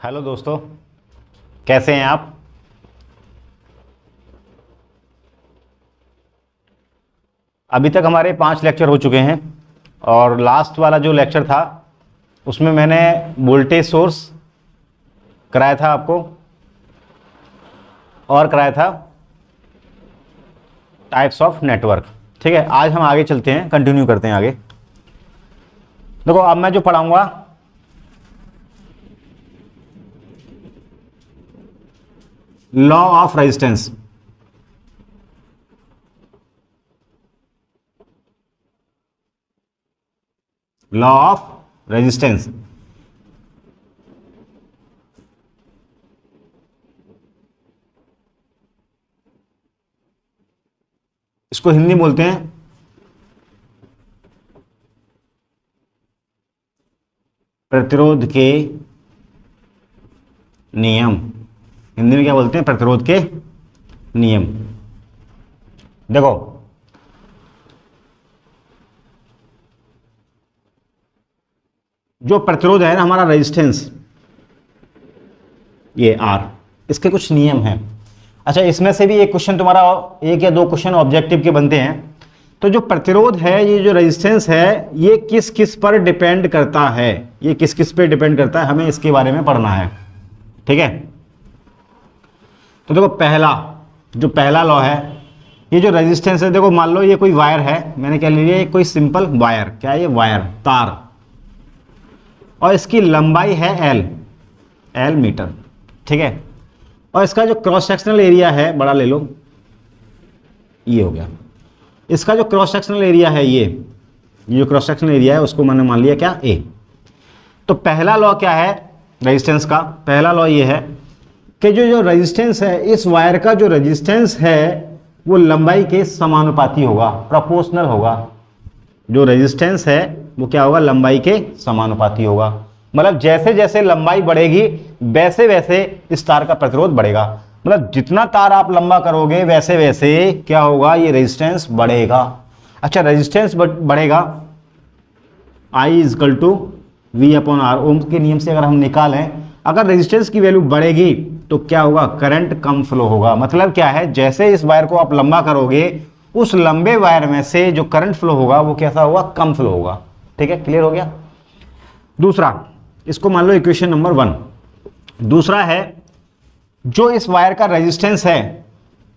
Hello दोस्तों, कैसे हैं आप। अभी तक हमारे 5 लेक्चर हो चुके हैं और लास्ट वाला जो लेक्चर था उसमें मैंने वोल्टेज सोर्स कराया था आपको और कराया था टाइप्स ऑफ नेटवर्क। ठीक है, आज हम आगे चलते हैं, कंटिन्यू करते हैं आगे। देखो, अब मैं जो पढ़ाऊंगा law of resistance. Law of resistance इसको हिंदी में बोलते हैं प्रतिरोध के नियम। हिंदी में क्या बोलते हैं? प्रतिरोध के नियम। देखो, जो प्रतिरोध है ना हमारा रेजिस्टेंस, ये आर, इसके कुछ नियम हैं। अच्छा, इसमें से भी एक क्वेश्चन तुम्हारा, 1 या 2 क्वेश्चन ऑब्जेक्टिव के बनते हैं। तो जो प्रतिरोध है, ये जो रेजिस्टेंस है, ये किस किस पर डिपेंड करता है, ये किस किस पर डिपेंड करता है, हमें इसके बारे में पढ़ना है। ठीक है, तो देखो, पहला लॉ है, ये जो रेजिस्टेंस है, देखो मान लो ये कोई वायर है, मैंने क्या ले लिया, कोई सिंपल वायर। क्या है ये? वायर, तार, और इसकी लंबाई है एल मीटर। ठीक है, और इसका जो क्रॉस सेक्शनल एरिया है, बड़ा ले लो, ये हो गया। इसका जो क्रॉस सेक्शनल एरिया है, ये जो क्रॉस सेक्शनल एरिया है, उसको मैंने मान लिया क्या? ए। तो पहला लॉ क्या है रेजिस्टेंस का? पहला लॉ ये है कि जो रेजिस्टेंस है, इस वायर का जो रेजिस्टेंस है वो लंबाई के समानुपाती होगा, प्रोपोर्शनल होगा। जो रेजिस्टेंस है वो क्या होगा? लंबाई के समानुपाती होगा। मतलब जैसे जैसे लंबाई बढ़ेगी वैसे वैसे इस तार का प्रतिरोध बढ़ेगा। मतलब जितना तार आप लंबा करोगे वैसे वैसे क्या होगा? ये रेजिस्टेंस बढ़ेगा। अच्छा, रेजिस्टेंस बढ़ेगा, I is equal to V upon R. Ohm के नियम से अगर हम निकालें, अगर रेजिस्टेंस की वैल्यू बढ़ेगी तो क्या होगा? करंट कम फ्लो होगा। मतलब क्या है? जैसे इस वायर को आप लंबा करोगे, उस लंबे वायर में से जो करंट फ्लो होगा वो कैसा होगा? कम फ्लो होगा। ठीक है, क्लियर हो गया। दूसरा, इसको मान लो इक्वेशन नंबर 1। दूसरा है, जो इस वायर का रेजिस्टेंस है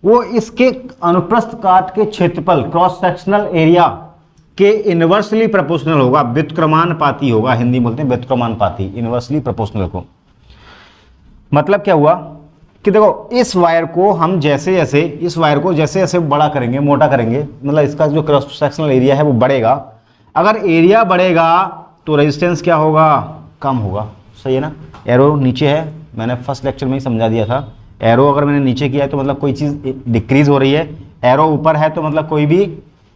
वो इसके अनुप्रस्थ काट के क्षेत्रफल, क्रॉस सेक्शनल एरिया के इनवर्सली प्रोपोर्शनल होगा, व्युत्क्रमानुपाती होगा। हिंदी बोलते हैं व्युत्क्रमानुपाती, इनवर्सली प्रोपोर्शनल को। मतलब क्या हुआ कि देखो, इस वायर को हम जैसे जैसे बड़ा करेंगे, मोटा करेंगे, मतलब इसका जो क्रॉस सेक्शनल एरिया है वो बढ़ेगा। अगर एरिया बढ़ेगा तो रेजिस्टेंस क्या होगा? कम होगा। सही है ना? एरो नीचे है, मैंने फर्स्ट लेक्चर में ही समझा दिया था। एरो अगर मैंने नीचे किया है तो मतलब कोई चीज़ डिक्रीज हो रही है, एरो ऊपर है तो मतलब कोई भी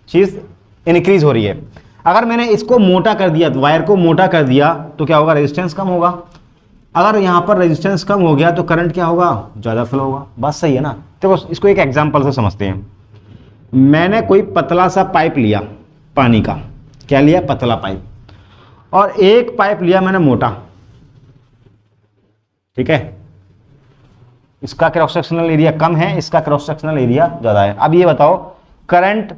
चीज़ इंक्रीज हो रही है। अगर मैंने इसको मोटा कर दिया, वायर को मोटा कर दिया, तो क्या होगा? रेजिस्टेंस कम होगा। अगर यहाँ पर रेजिस्टेंस कम हो गया तो करंट क्या होगा? ज़्यादा फ्लो होगा। बात सही है ना? तो इसको एक एग्जाम्पल से समझते हैं। मैंने कोई पतला सा पाइप लिया पानी का, क्या लिया? पतला पाइप, और एक पाइप लिया मैंने मोटा। ठीक है, इसका क्रॉस सेक्शनल एरिया कम है, इसका क्रॉस सेक्शनल एरिया ज़्यादा है। अब ये बताओ, करंट,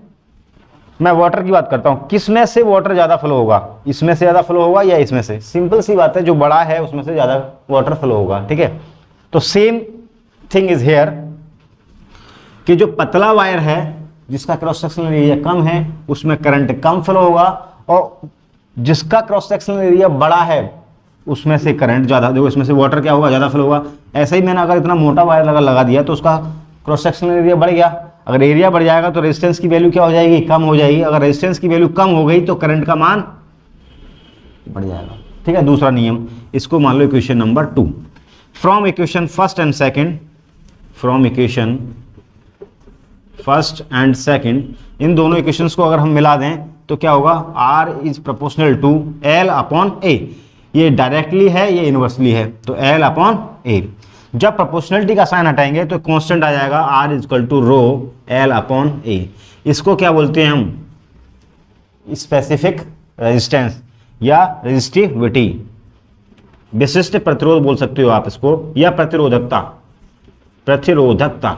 मैं वाटर की बात करता हूं, किसमें से वाटर ज्यादा फ्लो होगा? इसमें से ज्यादा फ्लो होगा या इसमें से? सिंपल सी बात है, जो बड़ा है उसमें से ज्यादा वाटर फ्लो होगा। ठीक है, तो सेम थिंग इज हेयर कि जो पतला वायर है जिसका क्रॉस सेक्शनल एरिया कम है उसमें करंट कम फ्लो होगा, और जिसका क्रॉस सेक्शनल एरिया बड़ा है उसमें से करंट ज्यादा, देखो इसमें से वाटर क्या होगा? ज्यादा फ्लो होगा। ऐसे ही मैंने अगर इतना मोटा वायर लगा दिया तो उसका क्रॉस सेक्शनल एरिया बढ़ गया। अगर एरिया बढ़ जाएगा तो रेजिस्टेंस की वैल्यू क्या हो जाएगी? कम हो जाएगी। अगर रेजिस्टेंस की वैल्यू कम हो गई तो करंट का मान बढ़ जाएगा। ठीक है, दूसरा नियम, इसको मान लो equation number 2। From equation first and second, इन दोनों इक्वेशंस को अगर हम मिला दें तो क्या होगा? R is proportional to L upon A। ये डायरेक्टली है, ये इनवर्सली है, तो L अपॉन A। जब प्रोपोर्शनलिटी का साइन हटाएंगे तो कांस्टेंट आ जाएगा, R is equal to rho L upon A। इसको क्या बोलते हैं हम? स्पेसिफिक रेजिस्टेंस या रेजिस्टिविटी। विशिष्ट प्रतिरोध बोल सकते हो आप इसको, या प्रतिरोधकता, प्रतिरोधकता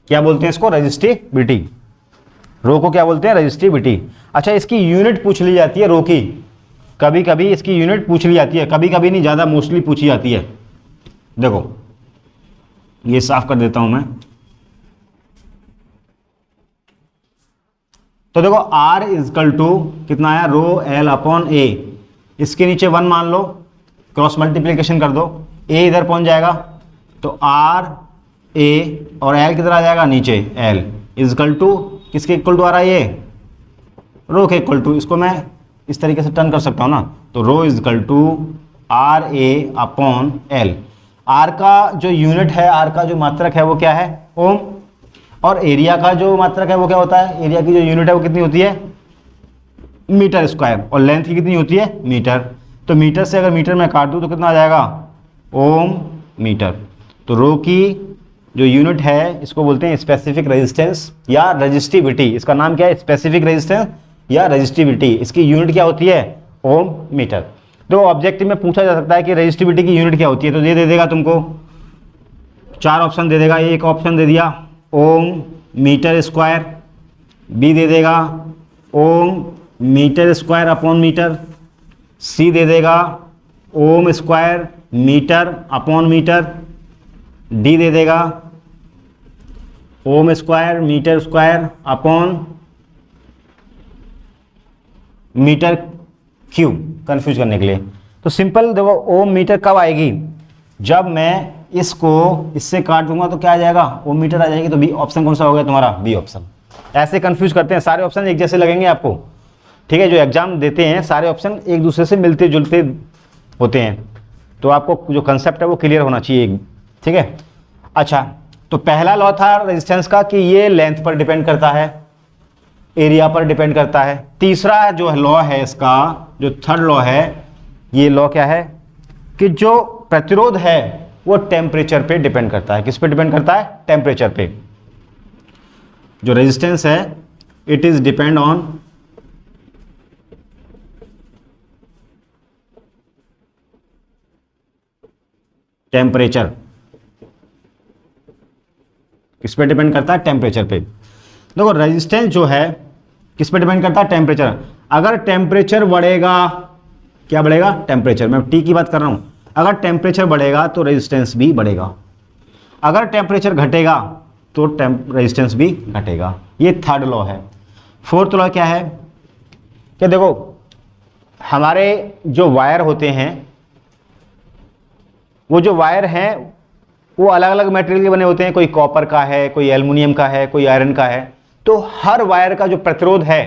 क्या बोलते हैं इसको, रेजिस्टिविटी। रो को क्या बोलते हैं, रेजिस्टिविटी। अच्छा, इसकी यूनिट पूछ ली जाती है रो की, कभी कभी इसकी यूनिट पूछ ली जाती है, कभी कभी नहीं, ज़्यादा मोस्टली पूछी जाती है। देखो ये साफ कर देता हूं मैं। तो देखो R इजकल टू कितना आया, रो एल अपॉन ए, इसके नीचे 1 मान लो, क्रॉस मल्टीप्लीकेशन कर दो, ए इधर पहुंच जाएगा, तो R ए और एल किधर आ जाएगा, नीचे एल, इजकल टू किसके इक्वल टू आ रहा है, ये रो के इक्वल टू। इसको मैं इस तरीके से टर्न कर सकता हूं ना, तो rho is equal to R A upon L. R का जो यूनिट है, आर का जो मात्रक है वो क्या है, ओम, और एरिया का जो मात्रक है वो क्या होता है, एरिया की जो यूनिट है वो कितनी होती है, मीटर स्क्वायर, और लेंथ की कितनी होती है, मीटर। तो मीटर से अगर मीटर में काट दूं तो कितना आ जाएगा, ओम मीटर। तो रो की जो यूनिट है इसको बोलते हैं स्पेसिफिक रेजिस्टेंस या रेजिस्टिविटी। इसका नाम क्या है, स्पेसिफिक रेजिस्टेंस या रेजिस्टिविटी। इसकी यूनिट क्या होती है, ओम मीटर। तो ऑब्जेक्टिव में पूछा जा सकता है कि रेजिस्टिविटी की यूनिट क्या होती है, तो ये दे देगा तुमको 4 ऑप्शन दे देगा। एक ऑप्शन दे दिया ओम मीटर स्क्वायर, बी दे देगा ohm meter square upon meter, C दे देगा ohm square meter upon meter, D दे देगा ohm square meter square upon meter cube, confuse करने के लिए। तो सिंपल देखो, ओम मीटर कब आएगी, जब मैं इसको इससे काट दूंगा तो क्या आ जाएगा, ओम मीटर आ जाएगी। तो बी ऑप्शन कौन सा हो गया तुम्हारा, बी ऑप्शन। ऐसे कंफ्यूज करते हैं, सारे ऑप्शन एक जैसे लगेंगे आपको, ठीक है। जो एग्जाम देते हैं सारे ऑप्शन एक दूसरे से मिलते जुलते होते हैं, तो आपको जो कंसेप्ट है वो क्लियर होना चाहिए, ठीक है। अच्छा, तो पहला लॉ था रेजिस्टेंस का कि ये लेंथ पर डिपेंड करता है, एरिया पर डिपेंड करता है। तीसरा जो लॉ है इसका, जो थर्ड लॉ है, ये लॉ क्या है कि जो प्रतिरोध है वो टेम्परेचर पे डिपेंड करता है। किस पे डिपेंड करता है, टेम्परेचर पे। जो रेजिस्टेंस है it is depend on temperature. किस पे डिपेंड करता है, टेम्परेचर पे। देखो रेजिस्टेंस जो है किस पे डिपेंड करता है, टेम्परेचर। अगर टेम्परेचर बढ़ेगा, क्या बढ़ेगा, टेम्परेचर, मैं टी की बात कर रहा हूं। अगर टेम्परेचर बढ़ेगा तो रेजिस्टेंस भी बढ़ेगा, अगर टेम्परेचर घटेगा तो रेजिस्टेंस भी घटेगा। ये थर्ड लॉ है। फोर्थ लॉ क्या है कि देखो हमारे जो वायर होते हैं, वो जो वायर हैं वो अलग अलग मटेरियल के बने होते हैं, कोई कॉपर का है, कोई एल्युमिनियम का है, कोई आयरन का है। तो हर वायर का जो प्रतिरोध है,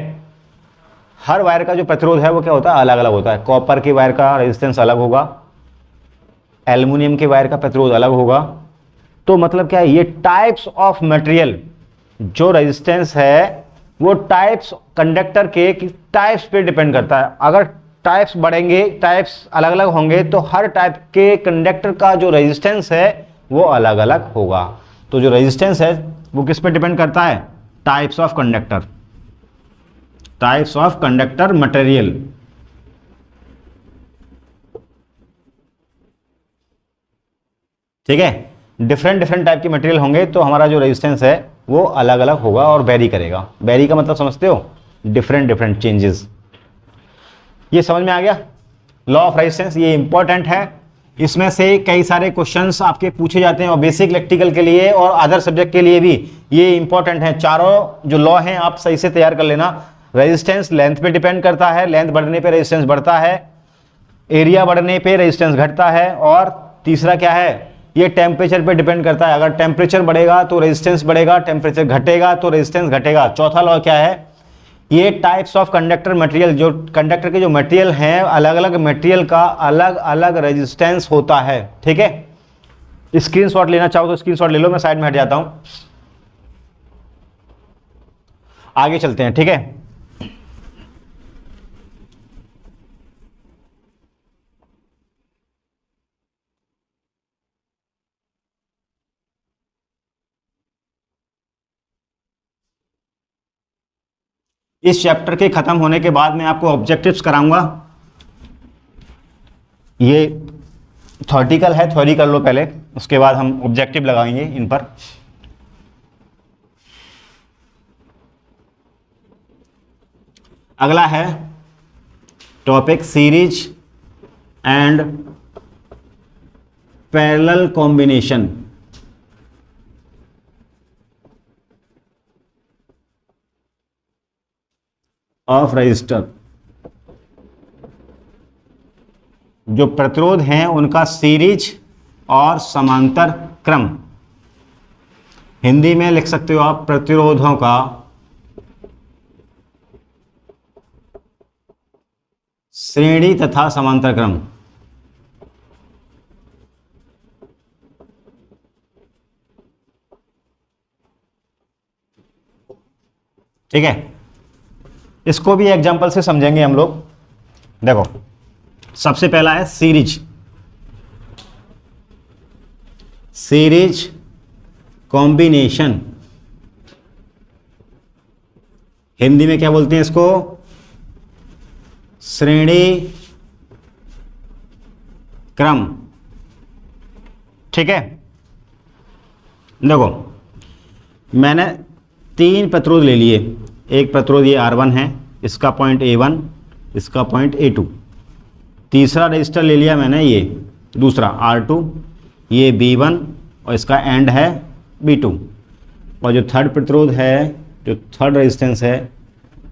हर वायर का जो प्रतिरोध है वो क्या होता है, अलग अलग होता है। कॉपर के वायर का रेजिस्टेंस अलग होगा, एल्युमिनियम के वायर का प्रतिरोध अलग होगा। तो मतलब क्या है, ये टाइप्स ऑफ मटेरियल, जो रेजिस्टेंस है वो टाइप्स, कंडक्टर के टाइप्स पे डिपेंड करता है। अगर टाइप्स बढ़ेंगे, टाइप्स अलग अलग होंगे, तो हर टाइप के कंडक्टर का जो रेजिस्टेंस है वो अलग अलग होगा। तो जो रेजिस्टेंस है वो किस पे डिपेंड करता है, types of conductor, types of conductor material. ठीक है, डिफरेंट डिफरेंट टाइप के मटेरियल होंगे तो हमारा जो रेजिस्टेंस है वो अलग अलग होगा और वेरी करेगा। वेरी का मतलब समझते हो, डिफरेंट डिफरेंट चेंजेस। ये समझ में आ गया लॉ ऑफ रेजिस्टेंस, ये इंपॉर्टेंट है। इसमें से कई सारे क्वेश्चंस आपके पूछे जाते हैं और बेसिक इलेक्ट्रिकल के लिए और अदर सब्जेक्ट के लिए भी ये इंपॉर्टेंट है। चारों जो लॉ हैं आप सही से तैयार कर लेना। रेजिस्टेंस लेंथ पे डिपेंड करता है, लेंथ बढ़ने पे रेजिस्टेंस बढ़ता है, एरिया बढ़ने पे रेजिस्टेंस घटता है, और तीसरा क्या है, ये टेम्परेचर पे डिपेंड करता है। अगर टेम्परेचर बढ़ेगा तो रेजिस्टेंस बढ़ेगा, टेम्परेचर घटेगा तो रेजिस्टेंस घटेगा। चौथा लॉ क्या है, ये टाइप्स ऑफ कंडक्टर मटेरियल, जो कंडक्टर के जो मटेरियल हैं, अलग अलग मटेरियल का अलग अलग रेजिस्टेंस होता है। ठीक है, स्क्रीनशॉट लेना चाहो तो स्क्रीनशॉट ले लो, मैं साइड में हट जाता हूं, आगे चलते हैं। ठीक है, इस चैप्टर के खत्म होने के बाद मैं आपको ऑब्जेक्टिव्स कराऊंगा ये थ्योरेटिकल है, थ्योरी कर लो पहले, उसके बाद हम ऑब्जेक्टिव लगाएंगे इन पर। अगला है topic series and parallel combination. Of register, जो प्रतिरोध हैं उनका सीरीज और समांतर क्रम। हिंदी में लिख सकते हो आप प्रतिरोधों का श्रेणी तथा समांतर क्रम। ठीक है, इसको भी एग्जांपल से समझेंगे हम लोग। देखो, सबसे पहला है सीरीज, सीरीज कॉम्बिनेशन। हिंदी में क्या बोलते हैं इसको? श्रेणी क्रम। ठीक है, देखो मैंने 3 प्रतिरोध ले लिए। एक प्रतिरोध ये R1 है, इसका पॉइंट A1, इसका पॉइंट A2। तीसरा रजिस्टर ले लिया मैंने, ये दूसरा R2, ये B1 और इसका एंड है B2। और जो थर्ड प्रतिरोध है, जो थर्ड रेजिस्टेंस है,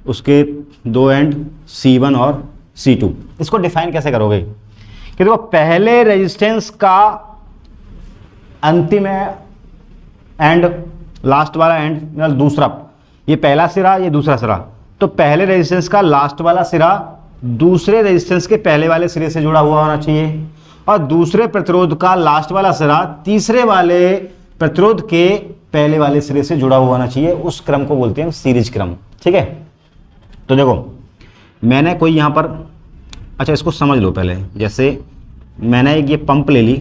उसके 2 एंड C1 और C2। इसको डिफाइन कैसे करोगे कि देखो पहले रेजिस्टेंस का अंतिम एंड, लास्ट वाला एंड, दूसरा, ये पहला सिरा, ये दूसरा सिरा, तो पहले रेजिस्टेंस का लास्ट वाला सिरा दूसरे रेजिस्टेंस के पहले वाले सिरे से जुड़ा हुआ होना चाहिए, और दूसरे प्रतिरोध का लास्ट वाला सिरा तीसरे वाले प्रतिरोध के पहले वाले सिरे से जुड़ा हुआ होना चाहिए। उस क्रम को बोलते हैं सीरीज क्रम। ठीक है, तो देखो मैंने कोई यहाँ पर, अच्छा इसको समझ लो पहले। जैसे मैंने एक ये पंप ले ली,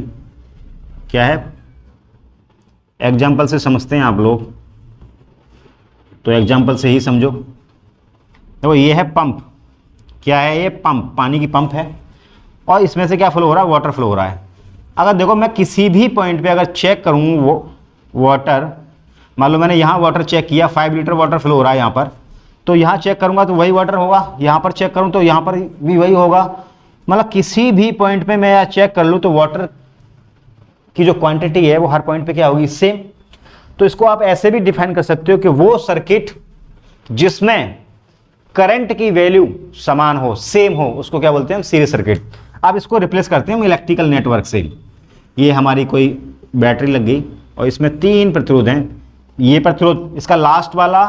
क्या है, एग्जाम्पल से समझते हैं आप लोग, तो एग्जाम्पल से ही समझो। देखो ये है पंप, क्या है ये? पंप, पानी की पंप है, और इसमें से क्या फ्लो हो रहा है? वाटर फ्लो हो रहा है। अगर देखो मैं किसी भी पॉइंट पे अगर चेक करूँ वो वाटर, मान लो मैंने यहाँ वाटर चेक किया, 5 लीटर वाटर फ्लो हो रहा है यहाँ पर, तो यहाँ चेक करूँगा तो वही वाटर होगा, यहाँ पर चेक करूँ तो यहाँ पर भी वही होगा। मतलब किसी भी पॉइंट पे मैं चेक कर लूँ तो वाटर की जो क्वांटिटी है वो हर पॉइंट पे क्या होगी? सेम। तो इसको आप ऐसे भी डिफाइन कर सकते हो कि वो सर्किट जिसमें करंट की वैल्यू समान हो, सेम हो, उसको क्या बोलते हैं? हम सीरीज सर्किट। अब इसको रिप्लेस करते हैं हम इलेक्ट्रिकल नेटवर्क से। ये हमारी कोई बैटरी लग गई और इसमें 3 प्रतिरोध हैं। ये प्रतिरोध, इसका लास्ट वाला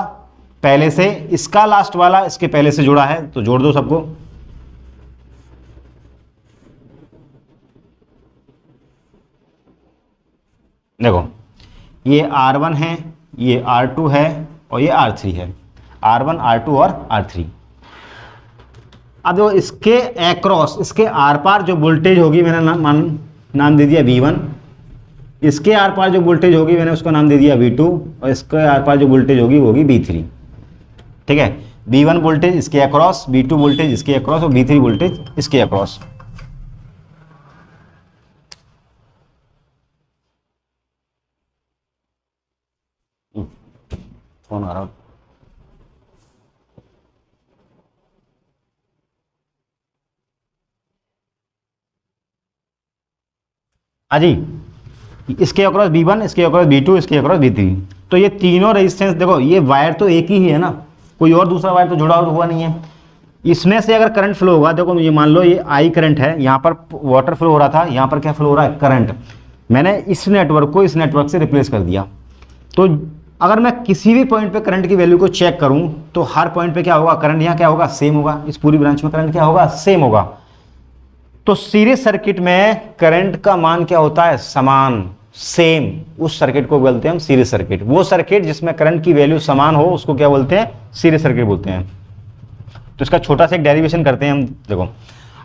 पहले से, इसका लास्ट वाला इसके पहले से जुड़ा है, तो जोड़ दो सबको। देखो ये R1 है, ये R2 है और ये R3 है। R1, R2 और R3। अब देखो इसके एक्रॉस, इसके आर पार जो वोल्टेज होगी, मैंने नाम दे दिया V1। इसके आर पार जो वोल्टेज होगी मैंने उसका नाम दे दिया V2, और इसके आर पार जो वोल्टेज होगी वो होगी V3। ठीक है, V1 वोल्टेज इसके अक्रॉस, V2 वोल्टेज इसके अक्रॉस और V3 वोल्टेज इसके अक्रॉस। फोन आ रहा। जी, इसके अक्रॉस V1, इसके अक्रॉस V2, इसके अक्रॉस V3। तो ये तीनों रेजिस्टेंस, देखो ये वायर तो एक ही है ना, कोई और दूसरा वायर तो जुड़ा हुआ नहीं है। इसमें से अगर करंट फ्लो होगा, देखो ये मान लो ये I करंट है, यहाँ पर वाटर फ्लो हो रहा था, यहाँ पर क्या फ्लो हो रहा है? करंट। मैंने इस नेटवर्क को इस नेटवर्क से रिप्लेस कर दिया। तो अगर मैं किसी भी पॉइंट पे करंट की वैल्यू को चेक करूं तो हर पॉइंट पे क्या होगा? करंट यहाँ क्या होगा? सेम होगा। इस पूरी ब्रांच में करंट क्या होगा? सेम होगा। तो सीरीज सर्किट में करंट का मान क्या होता है? समान, सेम। उस सर्किट को बोलते हैं हम सीरीज सर्किट। वो सर्किट जिसमें करंट की वैल्यू समान हो उसको क्या बोलते हैं? सीरीज सर्किट बोलते हैं। तो इसका छोटा सा एक डेरिवेशन करते हैं हम। देखो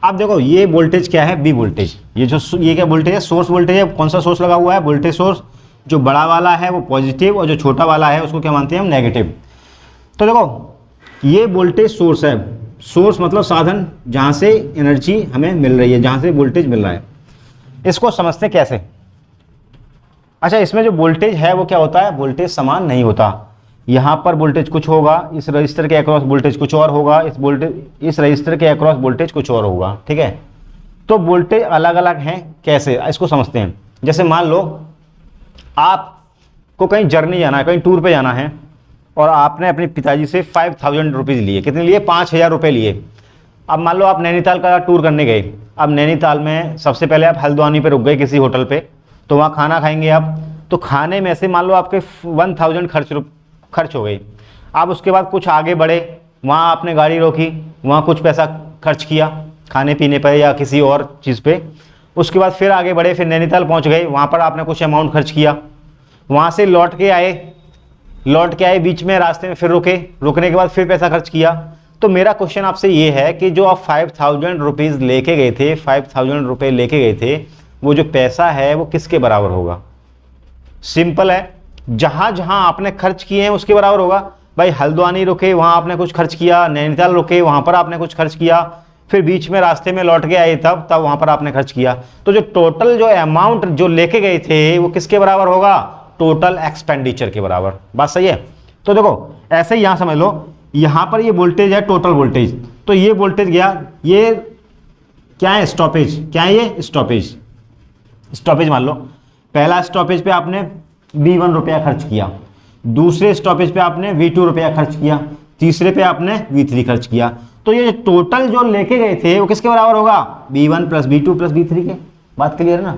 अब देखो ये वोल्टेज क्या है? V voltage. ये क्या वोल्टेज है? सोर्स वोल्टेज है। कौन सा सोर्स लगा हुआ है? Voltage source. जो बड़ा वाला है वो पॉजिटिव और जो छोटा वाला है उसको क्या मानते हैं हम? नेगेटिव। तो देखो ये वोल्टेज सोर्स है, सोर्स मतलब साधन जहाँ से एनर्जी हमें मिल रही है, जहाँ से वोल्टेज मिल रहा है। इसको समझते कैसे? अच्छा, इसमें जो वोल्टेज है वो क्या होता है, वोल्टेज समान नहीं होता। यहाँ पर वोल्टेज कुछ होगा, इस रजिस्टर के अक्रॉस वोल्टेज कुछ और होगा, इस रजिस्टर के अक्रॉस वोल्टेज कुछ और होगा, ठीक है। तो वोल्टेज अलग अलग हैं, कैसे, इसको समझते हैं। जैसे मान लो आपको कहीं जर्नी जाना है, कहीं टूर पे जाना है, और आपने अपने पिताजी से 5000 रुपीज़ लिए। कितने लिए? 5000 रुपये लिए। अब मान लो आप नैनीताल का टूर करने गए। अब नैनीताल में सबसे पहले आप हल्द्वानी पे रुक गए किसी होटल पे, तो वहाँ खाना खाएंगे आप। तो खाने में से मान लो आपके 1000 खर्च हो गई। आप उसके बाद कुछ आगे बढ़े, वहाँ आपने गाड़ी रोकी, वहाँ कुछ पैसा खर्च किया खाने पीने पर या किसी और चीज़ पे। उसके बाद फिर आगे बढ़े, फिर नैनीताल पहुँच गए, वहाँ पर आपने कुछ अमाउंट खर्च किया। वहाँ से लौट के आए, बीच में रास्ते में फिर रुकने के बाद फिर पैसा खर्च किया। तो मेरा क्वेश्चन आपसे ये है कि जो आप 5000 रुपीज़ लेके गए थे, 5000 रुपये लेके गए थे, वो जो पैसा है वो किसके बराबर होगा? सिंपल है, जहां जहां आपने खर्च किए हैं उसके बराबर होगा। भाई हल्द्वानी रुके, वहां आपने कुछ खर्च किया, नैनीताल रुके, वहां पर आपने कुछ खर्च किया, फिर बीच में रास्ते में लौट के आए, तब वहां पर आपने खर्च किया। तो जो टोटल जो अमाउंट जो लेके गए थे वो किसके बराबर होगा? टोटल एक्सपेंडिचर के बराबर। बात सही है? तो देखो ऐसे ही यहां समझ लो, यहां पर ये वोल्टेज है, टोटल वोल्टेज। तो ये वोल्टेज गया, ये क्या है? स्टॉपेज। क्या है ये? स्टॉपेज मान लो, पहला स्टॉपेज पे आपने V1 रुपया खर्च किया, दूसरे स्टॉपेज पे आपने V2 रुपया खर्च किया, तीसरे पे आपने V3 खर्च किया। तो ये टोटल जो लेके गए थे वो किसके बराबर होगा? V1 plus V2 plus V3 के। बात क्लियर है ना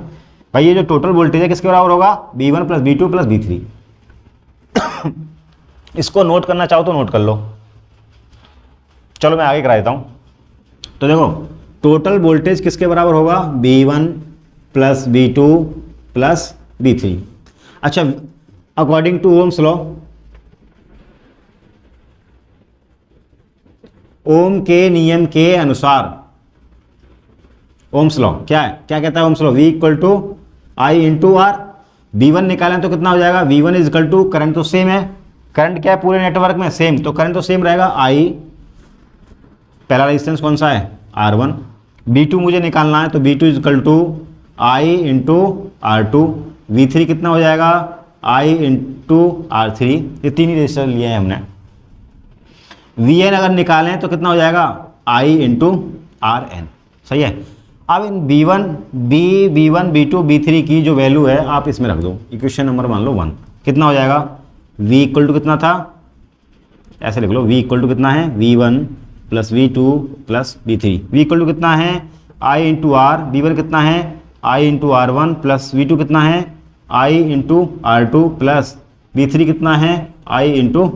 भाई? ये जो टोटल वोल्टेज है किसके बराबर होगा? V1 plus V2 plus V3। इसको नोट करना चाहो तो नोट कर लो। चलो मैं आगे करा देता हूं। तो देखो टोटल वोल्टेज किसके बराबर होगा? V1 plus V2 plus V3। अच्छा, अकॉर्डिंग टू ओम्स लॉ, ओम के नियम के अनुसार, ओम्स लॉ क्या है, क्या कहता है Ohm's law? V equal to I into R. V1 निकालें तो कितना हो जाएगा? V1 is equal to, current तो सेम है, करंट क्या है पूरे नेटवर्क में? सेम, तो करंट तो सेम रहेगा। I, पहला रेजिस्टेंस कौन सा है? R1। V2 मुझे निकालना है, तो V2 is equal to I into R2। V3 कितना हो जाएगा? I into R3। ये तीन ही रेजिस्टर लिए हैं हमने। Vn अगर निकालें तो कितना हो जाएगा? I into Rn। सही है। अब इन V1, V2, V3 की जो वैल्यू है आप इसमें रख दो, इक्वेशन नंबर मान लो 1। कितना हो जाएगा? V इक्वल टू कितना था? ऐसे लिख लो, V इक्वल टू कितना है? V1 plus V2 plus V3। V equal to कितना है? I into R। V1 कितना है? I into R1 plus V2 कितना है? I into R2 plus V3 कितना है? I into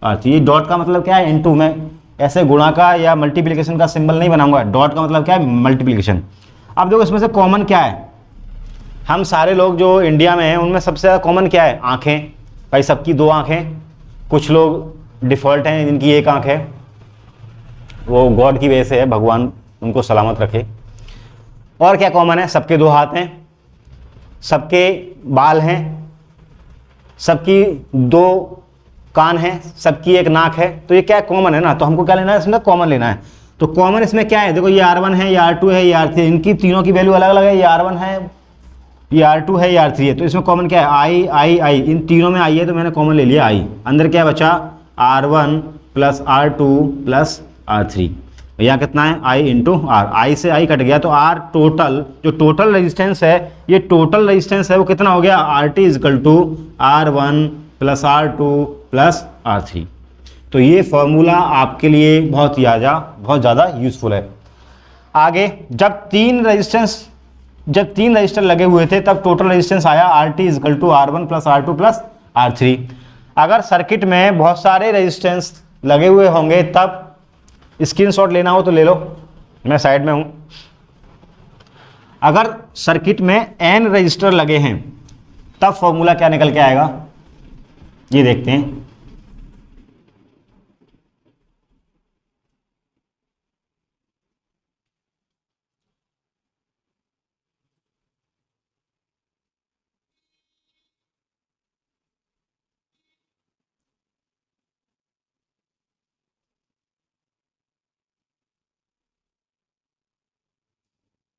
R3। ये डॉट का मतलब क्या है? इंटू। मैं ऐसे गुणा का या मल्टीप्लिकेशन का सिंबल नहीं बनाऊंगा। डॉट का मतलब क्या है? मल्टीप्लिकेशन। अब देखो इसमें से कॉमन क्या है? हम सारे लोग जो इंडिया में हैं उनमें सबसे ज़्यादा कॉमन क्या है? आँखें। भाई सबकी दो आँखें। कुछ लोग डिफ़ॉल्ट हैं जिनकी एक आँख है, वो गॉड की वजह से है, भगवान उनको सलामत रखे। और क्या कॉमन है? सबके दो हाथ हैं, सबके बाल हैं, सबकी दो कान हैं, सबकी एक नाक है। तो ये क्या कॉमन है ना? तो हमको क्या लेना है? इसमें कॉमन लेना है। तो कॉमन इसमें क्या है? देखो ये R1 है, ये R2 है, ये R3 है। इनकी तीनों की वैल्यू अलग अलग है। ये R1 है, ये R2 है, ये R3 है। तो इसमें कॉमन क्या है? I। इन तीनों में I है तो मैंने कॉमन ले लिया I। अंदर क्या बचा? R1 plus R2 plus R3। यहाँ कितना है? I into R। I से I कट गया तो R टोटल, जो टोटल रेजिस्टेंस है, ये टोटल रेजिस्टेंस है वो कितना हो गया? RT is equal to R1 plus R2 plus R3। तो ये फॉर्मूला आपके लिए बहुत ज़्यादा यूजफुल है। आगे जब तीन रजिस्टर लगे हुए थे तब टोटल रेजिस्टेंस आया RT is equal to R1 plus R2 plus R3। अगर सर्किट में बहुत सारे रेजिस्टेंस लगे हुए होंगे तब स्क्रीनशॉट लेना हो तो ले लो, मैं साइड में हूं। अगर सर्किट में n रजिस्टर लगे हैं तब फॉर्मूला क्या निकल के आएगा, ये देखते हैं।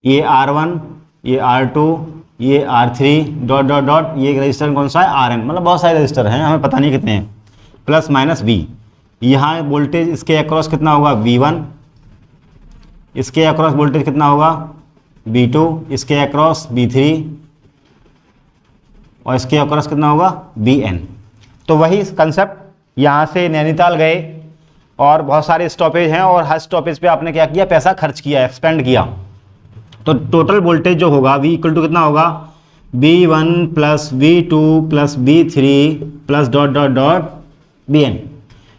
ये R1, ये R2, ये R3 डॉट डॉट डॉट, ये रजिस्टर कौन सा है Rn, मतलब बहुत सारे रजिस्टर हैं, हमें पता नहीं कितने हैं, प्लस माइनस V। यहाँ वोल्टेज इसके अक्रॉस कितना होगा V1, इसके अक्रॉस वोल्टेज कितना होगा V2, इसके अक्रॉस V3 और इसके अक्रॉस कितना होगा Vn। तो वही कंसेप्ट, यहाँ से नैनीताल गए और बहुत सारे स्टॉपेज हैं और हर स्टॉपेज पे आपने क्या किया, पैसा खर्च किया, एक्सपेंड किया। तो टोटल वोल्टेज जो होगा V इक्वल टू कितना होगा, V1 plus V2 plus V3 plus dot dot dot Vn।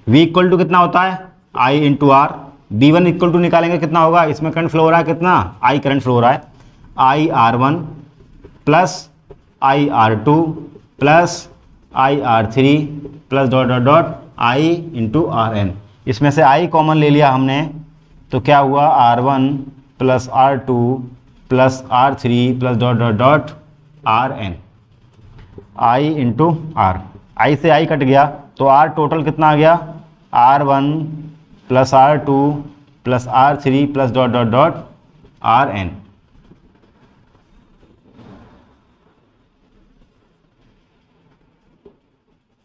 V equal to कितना होता है I into R. V1 equal to निकालेंगे कितना होगा, इसमें करंट फ्लो हो रहा है कितना, I करंट फ्लो हो रहा है, I R1 plus I R2 plus I R3 plus dot dot dot I into Rn। इसमें से I कॉमन ले लिया हमने, तो क्या हुआ R1 plus R2 plus R3 plus dot dot dot Rn, I into R। I से I cut गया तो R टोटल कितना आ गया, R1 plus R2 plus R3 plus dot dot dot Rn।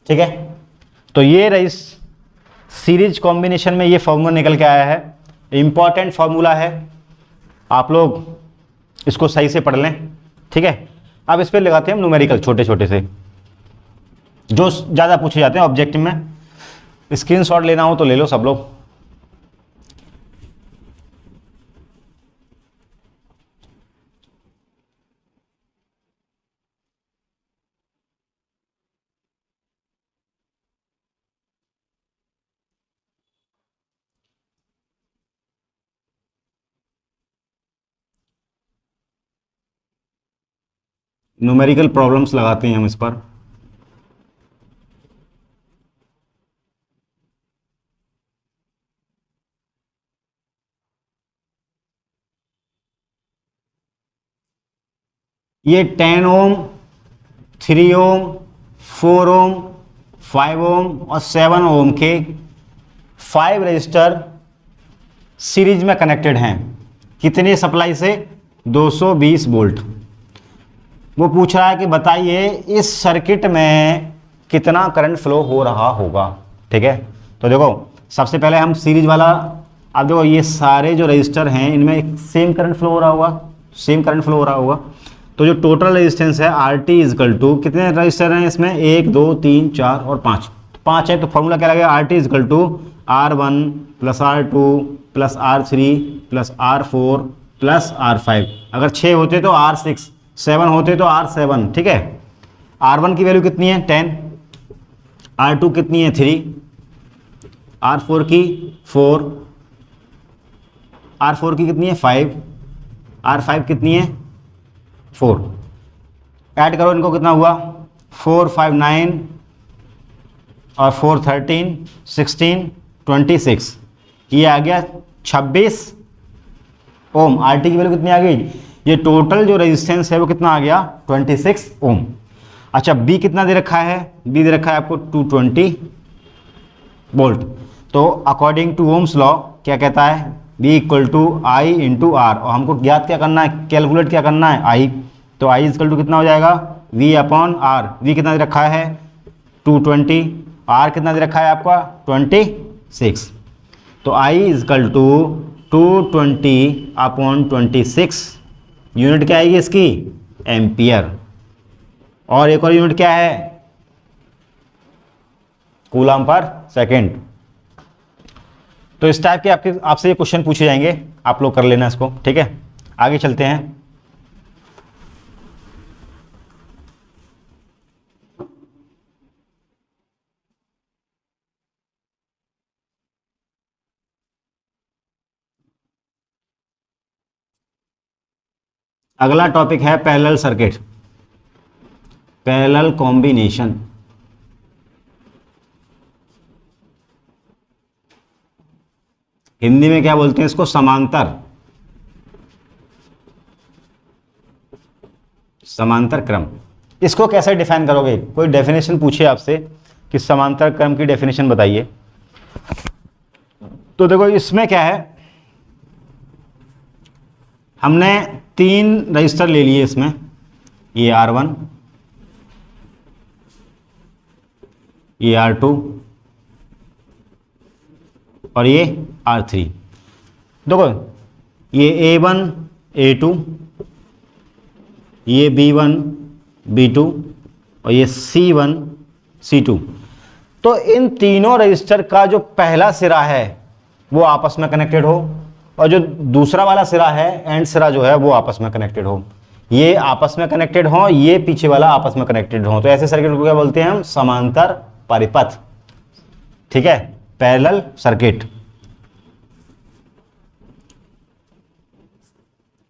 ठीक है, तो ये रही सीरीज कॉम्बिनेशन में ये फॉर्मूला निकल के आया है, इंपॉर्टेंट फॉर्मूला है, आप लोग इसको सही से पढ़ लें। ठीक है, अब इस पर लगाते हैं हम न्यूमेरिकल छोटे छोटे से, जो ज़्यादा पूछे जाते हैं ऑब्जेक्टिव में। स्क्रीनशॉट लेना हो तो ले लो सब लोग। न्यूमेरिकल प्रॉब्लम्स लगाते हैं हम इस पर। ये 10 ओम, 3 ओम, 4 ओम, 5 ओम और 7 ओम के 5 रजिस्टर सीरीज में कनेक्टेड हैं। कितनी सप्लाई से, 220 वोल्ट। वो पूछ रहा है कि बताइए इस सर्किट में कितना करंट फ्लो हो रहा होगा। ठीक है, तो देखो सबसे पहले हम सीरीज वाला, अब देखो ये सारे जो रजिस्टर हैं इनमें सेम करंट फ्लो हो रहा होगा, सेम करंट फ्लो हो रहा होगा। तो जो टोटल रेजिस्टेंस है आर टी इजकल टू, कितने रजिस्टर हैं इसमें, 1 2 3 4 और 5, 5 है, तो फॉर्मूला क्या लगेगा, R T is equal to R1 plus R2 plus R3 plus R4 plus R5। अगर 6 होते तो R6, 7 होते तो R7। ठीक है, R1 की वैल्यू कितनी है 10, R2 कितनी है 3, R4 की 4, R4 की कितनी है 5, R5 कितनी है 4। ऐड करो इनको, कितना हुआ 4 5 9 और 4 13 16 26, ये आ गया 26 ओम। आर टी की वैल्यू कितनी आ गई, ये टोटल जो रेजिस्टेंस है वो कितना आ गया 26 ओम। अच्छा, बी कितना दे रखा है, बी दे रखा है आपको 220 वोल्ट। तो अकॉर्डिंग टू ओम्स लॉ क्या कहता है, V equal to I into R, और हमको ज्ञात क्या करना है, कैलकुलेट क्या करना है, आई। तो आई इक्वल टू कितना हो जाएगा, वी अपॉन आर। वी कितना दे रखा है 220, आर कितना दे रखा है आपका 26। तो आई इजकल टू 220 अपॉन 26, यूनिट क्या आएगी इसकी, एम्पियर। और एक और यूनिट क्या है, कूलम पर सेकेंड। तो इस टाइप के आपसे ये क्वेश्चन पूछे जाएंगे, आप लोग कर लेना इसको। ठीक है, आगे चलते हैं। अगला टॉपिक है parallel circuit, parallel combination. Hindi में क्या बोलते हैं इसको, समांतर, समांतर क्रम। इसको कैसे डिफाइन करोगे, कोई डेफिनेशन पूछे आपसे कि समांतर क्रम की डेफिनेशन बताइए, तो देखो इसमें क्या है, हमने तीन रजिस्टर ले लिए इसमें, ये R1, ये R2 और ये R3। देखो ये A1 A2, ये B1 B2 और ये C1 C2। तो इन तीनों रजिस्टर का जो पहला सिरा है वो आपस में कनेक्टेड हो और जो दूसरा वाला सिरा है, एंड सिरा जो है, वो आपस में कनेक्टेड हो। ये आपस में कनेक्टेड हो, ये पीछे वाला आपस में कनेक्टेड हो। तो ऐसे सर्किट को क्या बोलते हैं हम? समांतर परिपथ। ठीक है, पैरेलल सर्किट।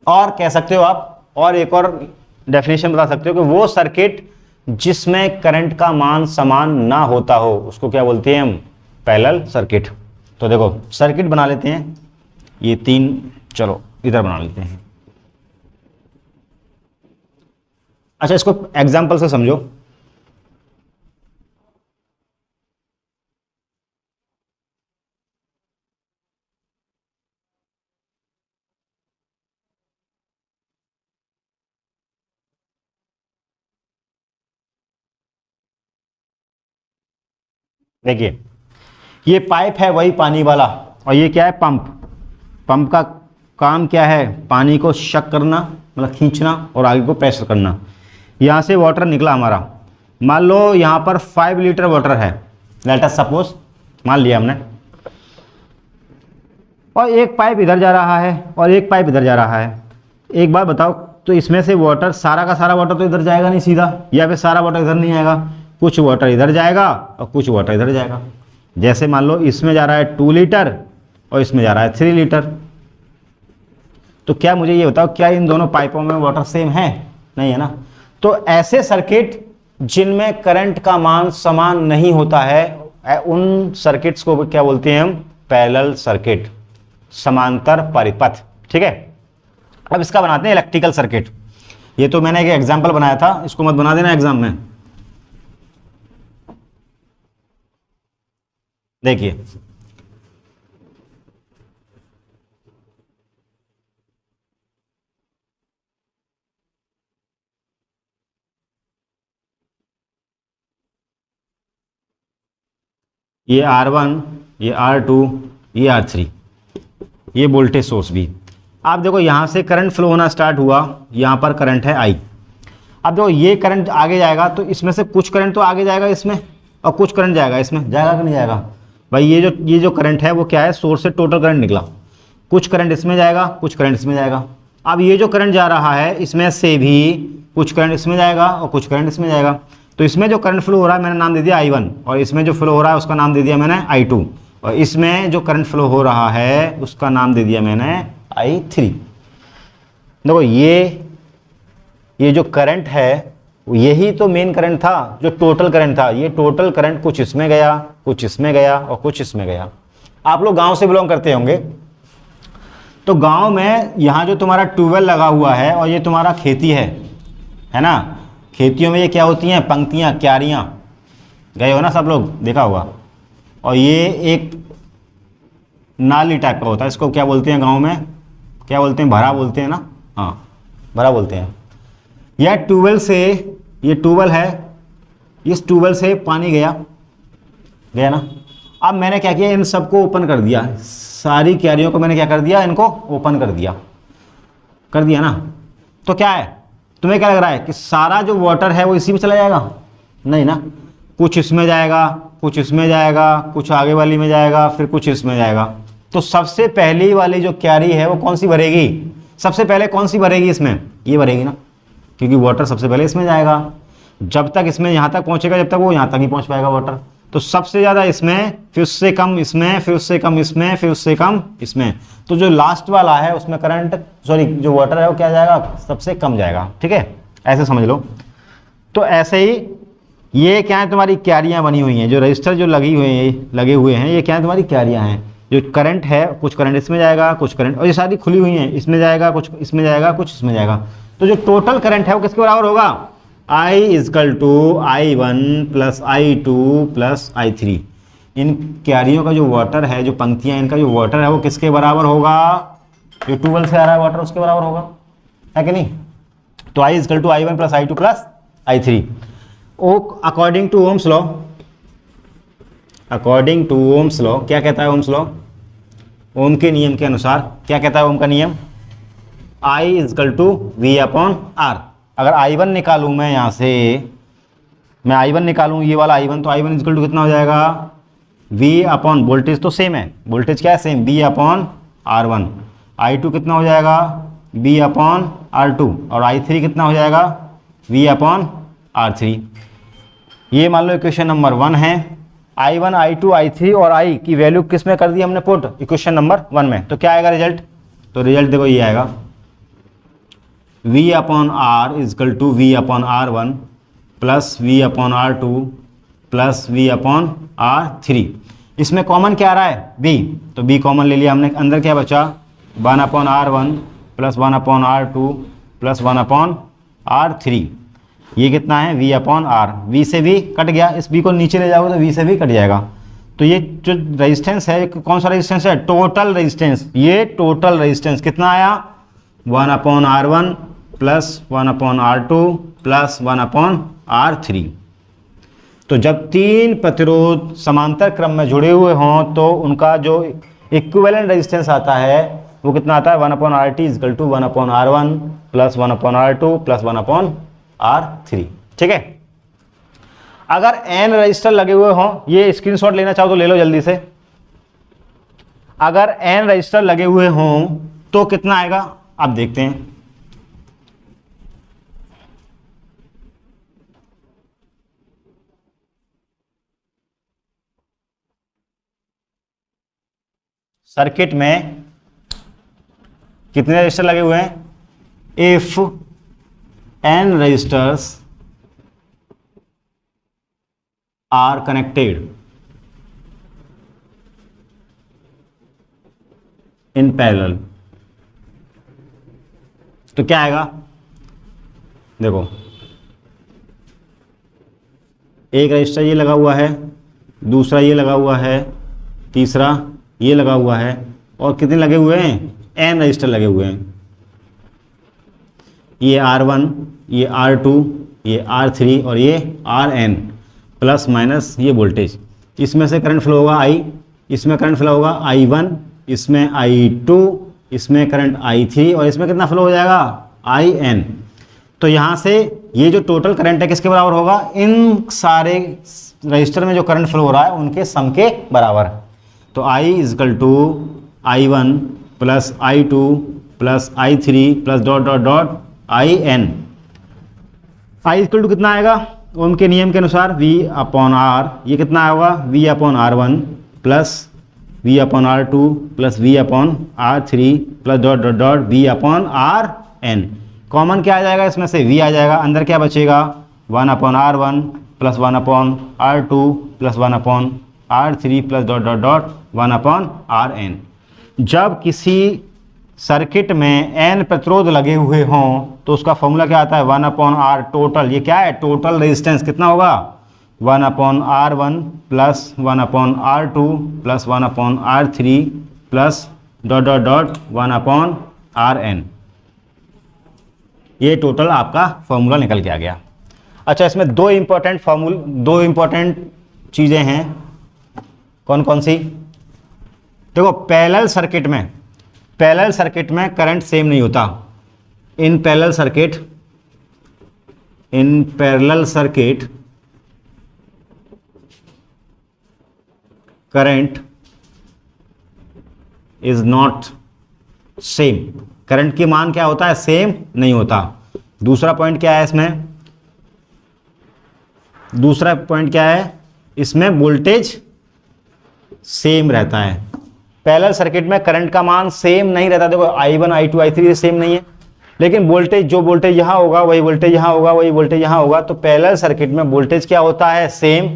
और कह सकते हो आप, और एक और डेफिनेशन बता सकते हो कि वो सर्किट जिसमें करंट का मान समान ना होता हो उसको क्या बोलते हैं हम? Parallel circuit. तो देखो सर्किट बना लेते हैं, ये तीन, चलो इधर बना लेते हैं। अच्छा, इसको एग्जाम्पल से समझो। देखिए ये पाइप है वही पानी वाला, और ये क्या है? पंप। पंप का काम क्या है? पानी को शक करना, मतलब खींचना और आगे को प्रेशर करना। यहाँ से वाटर निकला हमारा, मान लो यहाँ पर 5 लीटर वाटर है, लेट अस सपोज, मान लिया हमने। और एक पाइप इधर जा रहा है और एक पाइप इधर जा रहा है। एक बात बताओ, तो इसमें से वाटर, सारा का सारा वाटर तो इधर जाएगा नहीं सीधा, या फिर सारा वाटर इधर नहीं आएगा, कुछ वाटर इधर जाएगा और कुछ वाटर इधर जाएगा। जैसे मान लो इसमें जा रहा है 2 लीटर और इसमें जा रहा है 3 लीटर। तो क्या मुझे ये बताओ, क्या इन दोनों पाइपों में वाटर सेम है? नहीं है ना। तो ऐसे सर्किट जिनमें करंट का मान समान नहीं होता है, उन सर्किट्स को क्या बोलते हैं हम? पैरेलल सर्किट, समांतर परिपथ। ठीक है, अब इसका बनाते हैं इलेक्ट्रिकल सर्किट। ये तो मैंने एक एग्जाम्पल बनाया था, इसको मत बना देना एग्जाम में। देखिए ये R1, ये R2, ये R3, ये वोल्टेज सोर्स भी। आप देखो यहाँ से करंट फ्लो होना स्टार्ट हुआ, यहाँ पर करंट है I। अब देखो ये करंट आगे जाएगा तो इसमें से कुछ करंट तो आगे जाएगा इसमें और कुछ करंट जाएगा इसमें, जाएगा कि नहीं जाएगा भाई? ये जो करंट है वो क्या है? सोर्स से टोटल करंट निकला, कुछ करंट इसमें जाएगा, कुछ करंट इसमें जाएगा। अब ये जो करंट जा रहा है इसमें से भी कुछ करंट इसमें जाएगा और कुछ करंट इसमें जाएगा। तो इसमें जो करंट फ्लो हो रहा है मैंने नाम दे दिया I1, और इसमें जो फ्लो हो रहा है उसका नाम दे दिया मैंने I2, और इसमें जो करंट फ्लो हो रहा है उसका नाम दे दिया मैंने I3। देखो ये जो करंट है यही तो मेन करंट था, जो टोटल करंट था। ये टोटल करंट कुछ इसमें गया, कुछ इसमें गया और कुछ इसमें गया। आप लोग गांव से बिलोंग करते होंगे, तो गांव में यहाँ जो तुम्हारा ट्यूबवेल लगा हुआ है और ये तुम्हारा खेती है ना। खेतियों में ये क्या होती हैं? पंक्तियाँ, क्यारियाँ। गए हो ना सब लोग, देखा होगा। और ये एक नाली टाइप का होता है, इसको क्या बोलते हैं गाँव में? क्या बोलते हैं? भरा बोलते हैं ना। हाँ, भरा बोलते हैं। यह ट्यूबवेल से, ये ट्यूबवेल है, इस ट्यूबवेल से पानी गया ना। अब मैंने क्या किया? इन सबको ओपन कर दिया, सारी क्यारियों को मैंने क्या कर दिया? इनको ओपन कर दिया ना। तो क्या है, तुम्हें क्या लग रहा है कि सारा जो वाटर है वो इसी में चला जाएगा? नहीं ना, कुछ इसमें जाएगा, कुछ इसमें जाएगा, कुछ आगे वाली में जाएगा, फिर कुछ इसमें जाएगा। तो सबसे पहली वाली जो क्यारी है वो कौन सी भरेगी? सबसे पहले कौन सी भरेगी? इसमें ये भरेगी ना, क्योंकि वाटर सबसे पहले इसमें जाएगा। जब तक इसमें यहाँ तक पहुँचेगा, जब तक वो यहाँ तक ही पहुँच पाएगा वाटर। तो सबसे ज़्यादा इसमें, फिर उससे कम इसमें, फिर उससे कम इसमें, फिर उससे कम इसमें। तो जो लास्ट वाला है उसमें करंट, सॉरी, जो वाटर है वो क्या जाएगा? सबसे कम जाएगा। ठीक है, ऐसे समझ लो। तो ऐसे ही ये क्या है? तुम्हारी क्यारियाँ बनी हुई हैं, जो रजिस्टर जो लगे हुए हैं, ये क्या है? तुम्हारी क्यारियाँ हैं। जो करंट है, कुछ करंट इसमें जाएगा, कुछ करंट, और ये सारी खुली हुई हैं, इसमें जाएगा, कुछ इसमें जाएगा, कुछ इसमें जाएगा। तो जो टोटल करंट है वो किसके बराबर होगा? I = I1 + I2 + I3। इन क्यारियों का जो वाटर है, जो पंक्तियां, इनका जो वाटर है वो किसके बराबर होगा? जो ट्यूबवेल से आ रहा है वाटर उसके बराबर होगा, है कि नहीं। तो I is equal to I1 plus I2 plus I3। Oh according to Ohm's law, according to Ohm's law क्या कहता है ओम्स लॉ, ओम के नियम के अनुसार क्या कहता है ओम का नियम, I is equal to V upon R. अगर I1 निकालूं मैं यहाँ से, मैं I1 निकालूं ये वाला I1, तो I1 इजकल टू कितना हो जाएगा, V अपॉन वोल्टेज तो सेम है, वोल्टेज क्या है same, V upon R1। I2 कितना हो जाएगा, V अपॉन R2, और I3 कितना हो जाएगा, V अपॉन R3। ये मान लो इक्वेशन नंबर 1 है। I1, I2, I3 और I की वैल्यू किस में कर दी हमने पुट, इक्वेशन नंबर 1 में। तो क्या आएगा रिजल्ट, तो रिजल्ट देखो ये आएगा, V upon R is equal to V upon R1 plus V upon R2 plus V upon R3। इसमें कॉमन क्या आ रहा है, B, तो B कॉमन ले लिया हमने। अंदर क्या बचा, 1 upon R1 plus 1 upon R2 plus 1 upon R3। ये कितना है, V अपॉन R, V से V कट गया, इस V को नीचे ले जाओगे तो V से V कट जाएगा। तो ये जो रेजिस्टेंस है, कौन सा रेजिस्टेंस है, टोटल रेजिस्टेंस। ये टोटल रेजिस्टेंस कितना आया, 1 upon R1 plus 1 upon R2 plus 1 upon R3। तो जब तीन प्रतिरोध समांतर क्रम में जुड़े हुए हों तो उनका जो इक्विवेलेंट रेजिस्टेंस आता है वो कितना आता है, 1 upon RT is equal to 1 upon R1 plus 1 upon R2 plus 1 upon R3। ठीक है। अगर n रजिस्टर लगे हुए हों, ये स्क्रीनशॉट लेना चाहो तो ले लो जल्दी से। अगर n रजिस्टर लगे हुए हों तो कितना आएगा, आप देखते हैं। सर्किट में कितने रजिस्टर लगे हुए हैं, if n registers are connected in parallel, तो क्या आएगा, देखो एक रजिस्टर ये लगा हुआ है, दूसरा ये लगा हुआ है, तीसरा ये लगा हुआ है, और कितने लगे हुए हैं, n रजिस्टर लगे हुए हैं। ये R1, ये R2, ये R3 और ये Rn प्लस माइनस ये वोल्टेज। इसमें से करंट फ्लो होगा I, इसमें करंट फ्लो होगा I1, इसमें I2, इसमें करंट I3 और इसमें कितना फ्लो हो जाएगा, In। तो यहाँ से ये जो टोटल करंट है किसके बराबर होगा, इन सारे रजिस्टर में जो करंट फ्लो हो रहा है उनके सम के बराबर। तो I is equal to I1 plus I2 plus I3 plus dot dot dot In। I equal to कितना आएगा, ओम के नियम के अनुसार V अपॉन R, ये कितना होगा, V upon R1 plus V upon R2 plus V upon R3 plus dot dot dot V upon Rn। Common क्या आ जाएगा, इसमें से V आ जाएगा, अंदर क्या बचेगा, 1 upon R1 plus 1 upon R2 plus 1 upon R3 plus dot dot dot 1 upon Rn। जब किसी सर्किट में n प्रतिरोध लगे हुए हों तो उसका फॉर्मूला क्या आता है, 1 अपॉन R टोटल। ये क्या है, टोटल रेजिस्टेंस कितना होगा, 1 upon R1 plus 1 upon R2 plus 1 upon R3 plus dot dot dot 1 upon Rn। ये टोटल आपका फॉर्मूला निकल के आ गया। अच्छा, इसमें दो इंपॉर्टेंट चीज़ें हैं, कौन कौन सी, देखो पैरेलल सर्किट में करंट सेम नहीं होता। In parallel circuit current is not same, current की मान क्या होता है, सेम नहीं होता। दूसरा पॉइंट क्या है इसमें, दूसरा पॉइंट क्या है, इसमें वोल्टेज सेम रहता है। पैरेलल सर्किट में करंट का मान सेम नहीं रहता। देखो I1, I2, I3 सेम नहीं है, लेकिन वोल्टेज, जो वोल्टेज यहाँ होगा वही वोल्टेज यहाँ होगा, वही वोल्टेज यहाँ होगा। तो पैरेलल सर्किट में वोल्टेज क्या होता है, सेम,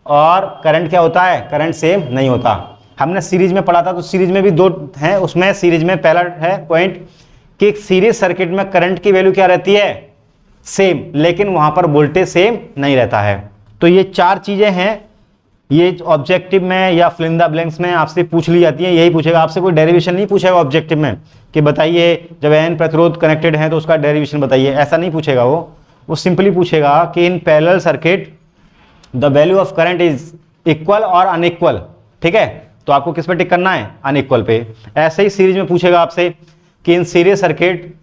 और करंट क्या होता है, करंट सेम नहीं होता। हमने सीरीज में पढ़ा था, तो सीरीज में भी दो हैं, उसमें सीरीज में पहला है पॉइंट कि सीरीज सर्किट में करंट की वैल्यू क्या रहती है, सेम, लेकिन वहाँ पर वोल्टेज सेम नहीं रहता है। तो ये चार चीज़ें हैं ये ऑब्जेक्टिव में या फिल इन द ब्लैंक्स में आपसे पूछ ली जाती है, यही पूछेगा आपसे, कोई डेरिवेशन नहीं पूछेगा ऑब्जेक्टिव में कि बताइए जब n प्रतिरोध कनेक्टेड है तो उसका डेरिवेशन बताइए, ऐसा नहीं पूछेगा वो सिंपली पूछेगा कि in parallel circuit the value of current is equal और अनइक्वल। ठीक है, तो आपको किस पे टिक करना है, अनइक्वल पे। ऐसे ही सीरीज में पूछेगा आपसे कि इन सीरीज सर्किट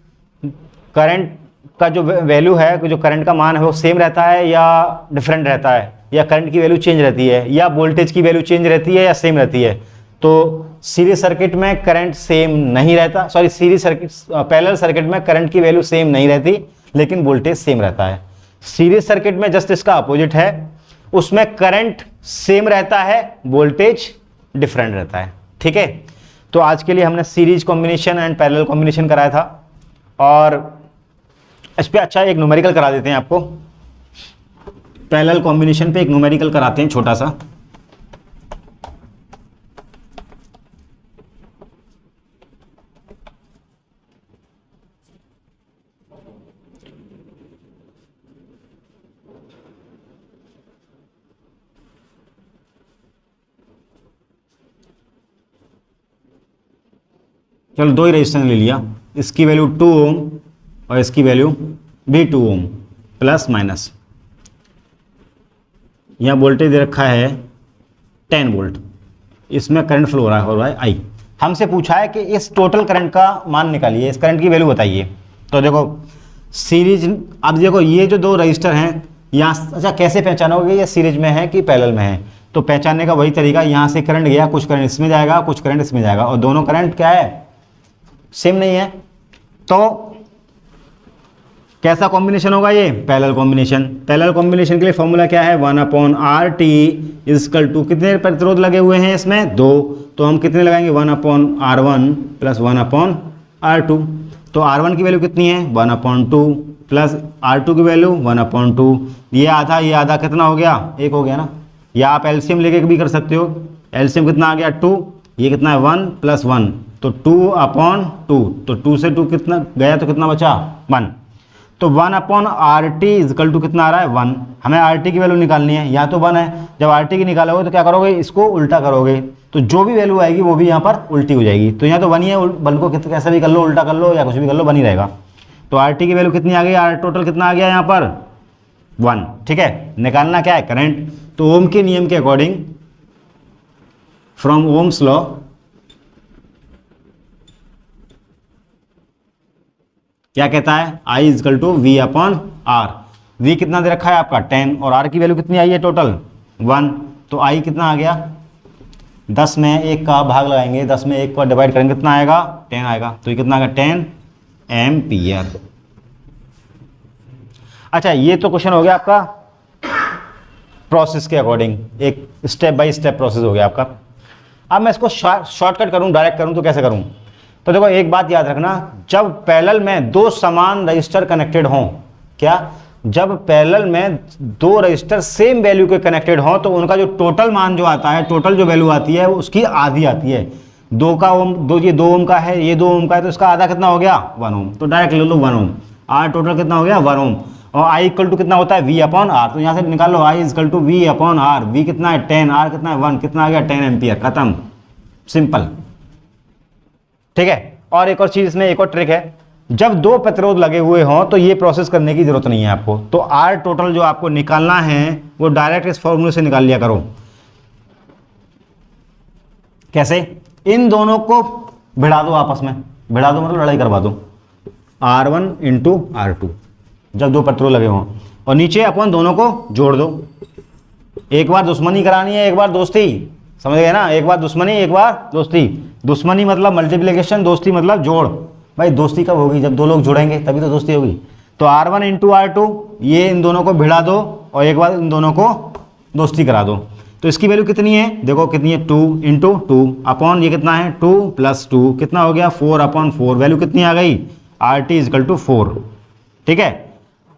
करंट का जो वैल्यू है, जो करंट का मान है वो सेम रहता है या डिफरेंट रहता है, या करंट की वैल्यू चेंज रहती है, या वोल्टेज की वैल्यू चेंज रहती है या सेम रहती है। तो सीरीज सर्किट में करंट सेम नहीं रहता, sorry series circuit parallel circuit में करंट की वैल्यू सेम नहीं रहती लेकिन वोल्टेज सेम रहता है। सीरीज सर्किट में जस्ट इसका अपोजिट है, उसमें करंट सेम रहता है, वोल्टेज डिफरेंट रहता है। ठीक है, तो आज के लिए हमने series combination and parallel combination कराया था, और इस पे अच्छा एक न्यूमेरिकल करा देते हैं आपको। पैरेलल कॉम्बिनेशन पे एक न्यूमेरिकल कराते हैं छोटा सा। चलो दो ही रेजिस्टेंस ले लिया, इसकी वैल्यू 2 ओम और इसकी वैल्यू भी 2 ओम प्लस माइनस। यहाँ वोल्टेज दे रखा है 10 वोल्ट, इसमें करंट फ्लो हो रहा है आई। हमसे पूछा है कि इस टोटल करंट का मान निकालिए, इस करंट की वैल्यू बताइए। तो देखो सीरीज, अब देखो ये जो दो रजिस्टर हैं यहाँ, अच्छा कैसे पहचानोगे ये सीरीज में है कि पैरेलल में है, तो पहचानने का वही तरीका, यहाँ से करंट गया, कुछ करंट इसमें जाएगा, कुछ करंट इसमें जाएगा, और दोनों करंट क्या है, सेम नहीं है। तो कैसा कॉम्बिनेशन होगा ये, पैरेलल कॉम्बिनेशन। पैरेलल कॉम्बिनेशन के लिए फॉर्मूला क्या है, 1/RT इजकल टू, कितने प्रतिरोध लगे हुए हैं इसमें, 2, तो हम कितने लगाएंगे 1/R1 प्लस 1/R2। तो R1 की वैल्यू कितनी है 1/2 प्लस R2 की वैल्यू 1/2, ये आधा कितना हो गया, 1 हो गया ना। या आप एलसीएम लेके भी कर सकते हो, एलसीएम कितना आ गया 2, ये कितना है 1 प्लस 1, तो 2/2, तो 2 से 2 कितना गया तो कितना बचा 1। तो 1/RT इजकल टू कितना आ रहा है 1। हमें RT की वैल्यू निकालनी है, यहाँ तो 1 है, जब RT की निकालोगे तो क्या करोगे, इसको उल्टा करोगे, तो जो भी वैल्यू आएगी वो भी यहाँ पर उल्टी हो जाएगी। तो यहाँ तो 1 ही है, 1 को कैसे भी कर लो, उल्टा कर लो या कुछ भी कर लो, 1 ही रहेगा। तो RT की वैल्यू कितनी आ गई, R टोटल कितना आ गया यहाँ पर 1। ठीक है, निकालना क्या है करंट, तो ओम के नियम के अकॉर्डिंग, फ्रॉम ओम्स लॉ, क्या कहता है, I is equal to V/R। V कितना दे रखा है आपका 10, और R की वैल्यू कितनी आई है टोटल 1, तो I कितना आ गया, 10 में 1 का भाग लगाएंगे, 10 में 1 पर डिवाइड करेंगे, कितना आएगा 10 आएगा, तो ये कितना आएगा 10 एम्पियर। अच्छा ये तो क्वेश्चन हो गया आपका प्रोसेस के अकॉर्डिंग, एक स्टेप बाय स्टेप प्रोसेस हो गया आपका। अब मैं इसको शॉर्टकट करूं, डायरेक्ट करूं तो कैसे करूं, तो देखो एक बात याद रखना, जब पैरेलल में दो समान रजिस्टर कनेक्टेड हों, क्या, जब पैरेलल में दो रजिस्टर सेम वैल्यू के कनेक्टेड हों तो उनका जो टोटल मान जो आता है, टोटल जो वैल्यू आती है वो उसकी आधी आती है। 2 का ओम, ये 2 ओम का है, ये 2 ओम का है, तो इसका आधा कितना हो गया 1 ओम, तो डायरेक्ट ले लो 1 ओम। R टोटल कितना हो गया 1 ओम, और I इक्वल टू कितना होता है V/R, तो यहाँ से निकाल लो I equal to V/R। V कितना है 10, R कितना है 1, कितना आ गया 10 एम्पियर, खत्म, सिंपल। ठीक है, और एक और चीज इसमें, एक और ट्रिक है, जब दो प्रतिरोध लगे हुए हों तो ये प्रोसेस करने की जरूरत नहीं है आपको। तो R टोटल जो आपको निकालना है वो डायरेक्ट इस फॉर्मूले से निकाल लिया करो। कैसे, इन दोनों को भिड़ा दो आपस में, भिड़ा दो मतलब लड़ाई करवा दो, R1 इंटू R2, जब दो प्रतिरोध लगे हों, और नीचे अपन दोनों को जोड़ दो। एक बार दुश्मनी करानी है, एक बार दोस्ती, समझ गए ना, एक बार दुश्मनी एक बार दोस्ती। दुश्मनी मतलब मल्टीप्लिकेशन, दोस्ती मतलब जोड़। भाई दोस्ती कब होगी, जब दो लोग जुड़ेंगे तभी तो दोस्ती होगी। तो R1 इंटू R2, ये इन दोनों को भिड़ा दो और एक बार इन दोनों को दोस्ती करा दो। तो इसकी वैल्यू कितनी है, देखो कितनी है 2 इंटू 2 अपॉन ये कितना है 2 प्लस 2 कितना हो गया 4/4, वैल्यू कितनी आ गई RT इजकल टू 4। ठीक है,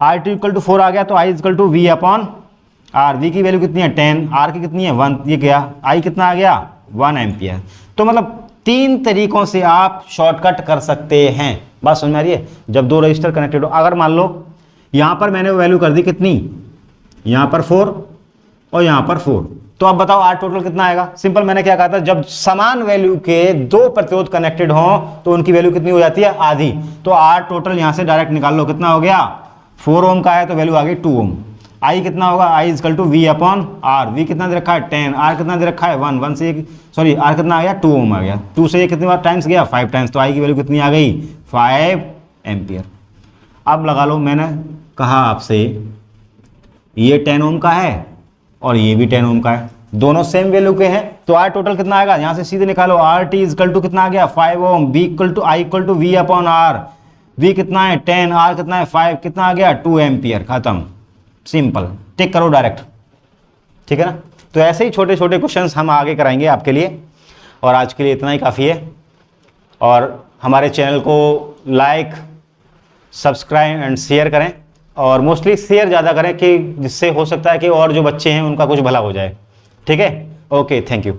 RT इक्वल टू 4 आ गया, तो I is equal to V/R। V की वैल्यू कितनी है 10, R की कितनी है 1, ये गया, I कितना आ गया 1 एम्पियर। तो मतलब 3 तरीकों से आप शॉर्टकट कर सकते हैं। बात समझ में आ रही है, जब दो रजिस्टर कनेक्टेड हो, अगर मान लो यहाँ पर मैंने वैल्यू कर दी कितनी, यहाँ पर 4 और यहाँ पर 4, तो अब बताओ आर टोटल कितना आएगा। सिंपल, मैंने क्या कहा था, जब समान वैल्यू के दो प्रतिरोध कनेक्टेड हों तो उनकी वैल्यू कितनी हो जाती है, आधी। तो आर टोटल यहां से डायरेक्ट निकाल लो, कितना हो गया, 4 ओम का है तो वैल्यू आ गई 2 ओम। आई कितना होगा, I is equal to V upon R. V कितना दे रखा है 10, आर कितना दे रखा है 1, 1 से सॉरी आर कितना आ गया 2 ओम आ गया, 2 से ये कितनी बार टाइम्स गया 5 टाइम्स, तो आई की वैल्यू कितनी आ गई 5 एम्पियर। अब लगा लो, मैंने कहा आपसे ये 10 ओम का है और ये भी 10 ओम का है, दोनों सेम वैल्यू के हैं, तो आर टोटल कितना आएगा, यहां से सीधे निकालो, आर टी इजकल टू कितना आ गया 5 ohm, B equal to I equal to V upon R, V कितना है 10, आर कितना है 5, कितना आ गया 2 एम्पियर, खत्म, सिंपल, टिक करो डायरेक्ट, ठीक है ना। तो ऐसे ही छोटे छोटे क्वेश्चंस हम आगे कराएंगे आपके लिए, और आज के लिए इतना ही काफ़ी है। और हमारे चैनल को लाइक, सब्सक्राइब एंड शेयर करें, और मोस्टली शेयर ज़्यादा करें कि जिससे हो सकता है कि और जो बच्चे हैं उनका कुछ भला हो जाए, ठीक है। Okay, thank you.